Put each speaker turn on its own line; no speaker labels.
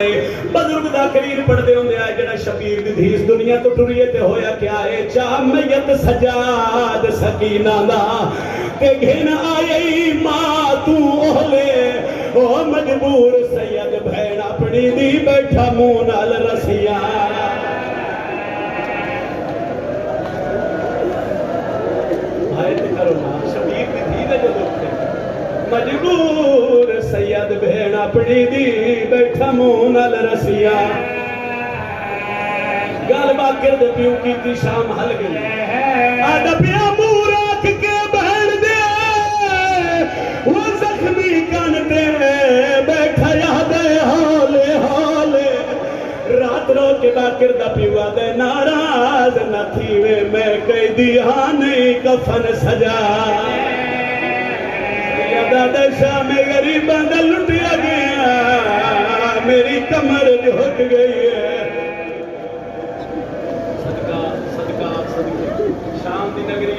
बजुर्ग दा कलीर पढ़दे होंदे आ जेड़ा शबीर दी धीस दुनिया तो टुरी ते होया क्या है चा मैयत सजाद सकीना दा ते घिन आई मां तू ओले ओ मजबूर सैयद भैन अपनी दी बैठा मुंह नाल रसिया आए ते करो ना शबीर दी धी दे जो मजबूर सैयद भेड़ अपनी दी बैठा मुंह नाल रसिया गल बात कर दे पियो की शाम हल गई आदा पिया मुंह रख के बहन दे वो जख्मी कन ते बैठा याद हाले हाले रात रो के बाकर दा पिवा दे नाराज न थी वे मैं कह दिया नहीं कफन सजा दशा में गरीबा दा लुटिया गया मेरी कमर झुक गई है सदका सदका सदका शाम दी नगरी